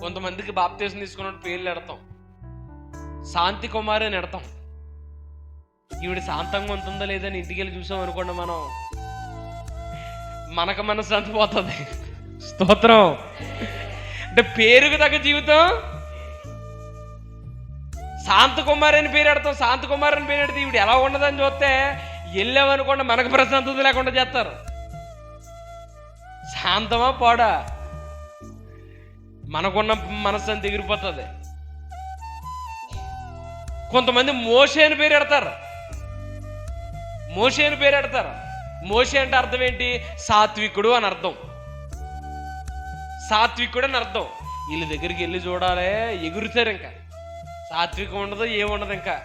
కొంతమందికి బాప్తిసం తీసుకున్నట్టు పేర్లు ఎడతాం. శాంతి కుమారి అని ఎడతాం. ఈవిడ శాంతంగా ఉంటుందో లేదని ఇంటికి వెళ్ళి చూసాం అనుకోండి, మనకు మనశ్శాంతి పోతుంది. స్తోత్రం. అంటే పేరుకు తగ్గ జీవితం. శాంత కుమారి అని పేరు ఎడతాం. శాంత కుమారి అని పేరు ఎడితే ఈవిడ ఎలా ఉండదని చూస్తే వెళ్ళామనుకోండి మనకు ప్రశాంతత లేకుండా చేస్తారు. శాంతమా పోడా, మనకున్న మనశ్శాంతి ఎగిరిపోతుంది. కొంతమంది మోషే అని పేరు ఎడతారు. మోషే అని పేరు ఎడతారు. మోషే అంటే అర్థం ఏంటి? సాత్వికుడు అని అర్థం. సాత్వికుడు అని అర్థం. వీళ్ళ దగ్గరికి వెళ్ళి చూడాలి, ఎగురుతారు. ఇంకా సాత్వికం ఉండదు, ఏముండదు. ఇంకా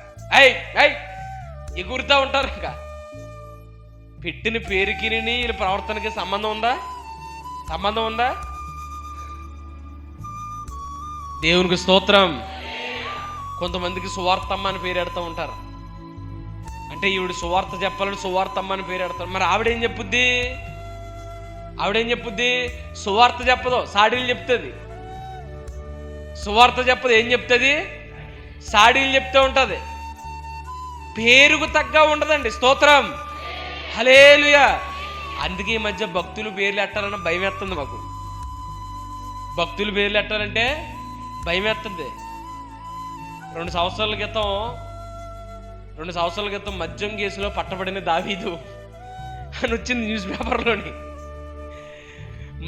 ఎగురుతూ ఉంటారు. ఇంకా పెట్టిన పేరుకి వీళ్ళ ప్రవర్తనకి సంబంధం ఉందా? సంబంధం ఉందా? దేవునికి స్తోత్రం. కొంతమందికి సువార్తమ్మ అని పేరు ఎడతా ఉంటారు. అంటే ఈవిడ సువార్త చెప్పాలని సువార్తమ్మ అని పేరు ఎడతారు. మరి ఆవిడేం చెప్పుద్ది? సువార్త చెప్పదు, సాడీలు చెప్తుంది. సువార్త చెప్పదు, ఏం చెప్తుంది? సాడీలు చెప్తూ ఉంటుంది. పేరుకు తగ్గ ఉండదండి. స్తోత్రం. హల్లెలూయా. అందుకే ఈ మధ్య భక్తులు పేర్లు ఎట్టాలన్న భయం వేస్తుంది మాకు. భక్తులు పేర్లు ఎట్టాలంటే భయం వేస్తుంది. 2 సంవత్సరాల క్రితం మద్యం కేసులో పట్టబడిన దావీదు అని వచ్చింది న్యూస్ పేపర్లోని.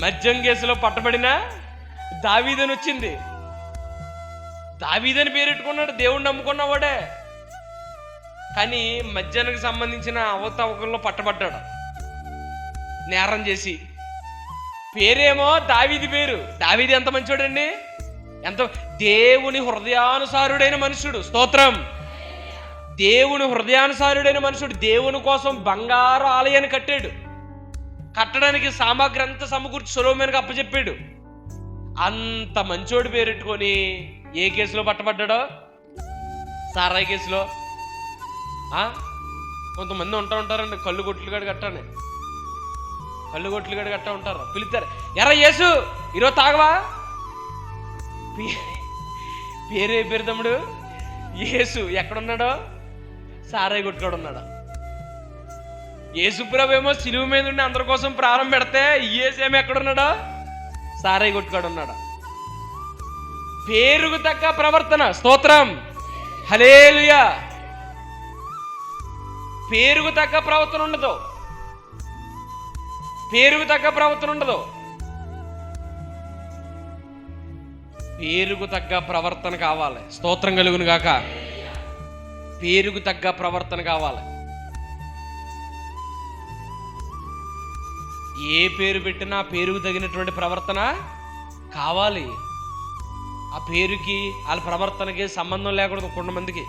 మద్యం కేసులో పట్టబడిన దావీదు అని వచ్చింది. దావీదని పేరెట్టుకున్నాడు, దేవుణ్ణి నమ్ముకున్నవాడే. కానీ మద్యానికి సంబంధించిన అవకతవకల్లో పట్టబడ్డాడు నేరం చేసి. పేరేమో దావీది పేరు. దావీది ఎంత మంచోడండి, ఎంత దేవుని హృదయానుసారుడైన మనుషుడు. స్తోత్రం. దేవుని హృదయానుసారుడైన మనుషుడు. దేవుని కోసం బంగారు ఆలయాన్ని కట్టాడు. కట్టడానికి సామాగ్రి అంతా సమకూర్చి సొలొమోనుకి అప్పచెప్పాడు. అంత మంచోడు పేరెట్టుకొని ఏ కేసులో పట్టబడ్డాడో? సారాయి కేసులో. కొంతమంది ఉంటారండి, కళ్ళు కొట్లు గట్ట ఉంటారు. పిలుస్తారు, ఎరా యేసు ఈరోజు తాగవా? పేరే పేరు తమ్ముడు యేసు. ఎక్కడున్నాడో? సారాయి కొట్టుకాడు ఉన్నాడు. యేసుప్రభు ఏమో సిలువ మీద ఉండి అందరి కోసం ప్రారంభం పెడితే యేసు ఏమో ఎక్కడున్నాడో? సారాయి కొట్టుకాడు ఉన్నాడు. పేరుకు తగ్గ ప్రవర్తన. స్తోత్రం. హల్లెలూయా. పేరుకు తగ్గ ప్రవర్తన ఉండదు. పేరుకు తగ్గ ప్రవర్తన కావాలి. స్తోత్రం కలుగును గాక. పేరుకు తగ్గ ప్రవర్తన కావాలి. ఏ పేరు పెట్టినా పేరుకు తగినటువంటి ప్రవర్తన కావాలి. ఆ పేరుకి వాళ్ళ ప్రవర్తనకి సంబంధం లేకూడదు. కొంతమందికి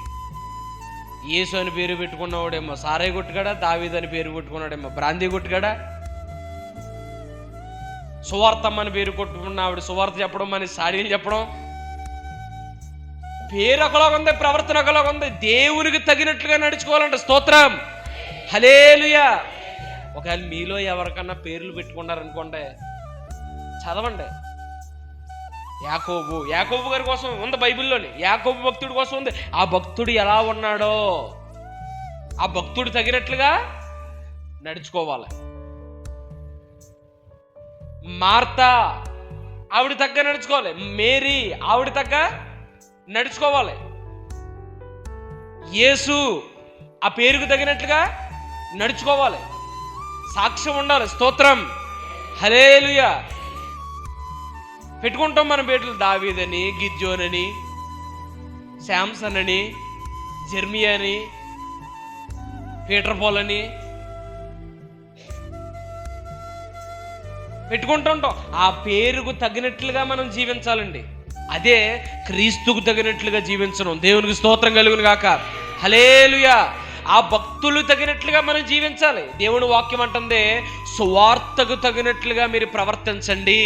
యేసు అని పేరు పెట్టుకున్నవాడేమో సారాయి కొట్టుకాడా, దావీదు అని పేరు పెట్టుకున్నాడేమో బ్రాందీ కొట్టుకాడా. సువార్తమ్మ అని పేరు కొట్టుకున్న ఆవిడ సువార్త చెప్పడం అని సాడీలు చెప్పడం. పేరు ఒకలాగా ఉంది, ప్రవర్తన ఒకలాగా ఉంది. దేవునికి తగినట్లుగా నడుచుకోవాలంటే. స్తోత్రం. హల్లెలూయా. ఒకవేళ మీలో ఎవరికన్నా పేర్లు పెట్టుకున్నారనుకోండి, చదవండి. యాకోబు గారి కోసం ఉంది బైబిల్లోని. యాకోబు భక్తుడి కోసం ఉంది. ఆ భక్తుడు ఎలా ఉన్నాడో ఆ భక్తుడు తగినట్లుగా నడుచుకోవాలి. మార్తా ఆవిడ తగ్గ నడుచుకోవాలి. మేరీ ఆవిడ తగ్గ నడుచుకోవాలి. యేసు ఆ పేరుకు తగినట్లుగా నడుచుకోవాలి. సాక్ష్యం ఉండాలి. స్తోత్రం. హల్లెలూయా. పెట్టుకుంటాం మన పేర్లు. దావీదని, గిద్యోన్ అని, శాంసన్ అని, జెర్మియా అని, పీటర్ పోల్ అని పెట్టుకుంటుంటాం. ఆ పేరుకు తగినట్లుగా మనం జీవించాలండి. అదే క్రీస్తుకు తగినట్లుగా జీవించడం. దేవునికి స్తోత్రం కలుగును గాక. హల్లెలూయా. ఆ భక్తులు తగినట్లుగా మనం జీవించాలి. దేవుని వాక్యం అంటుంది, సువార్తకు తగినట్లుగా మీరు ప్రవర్తించండి.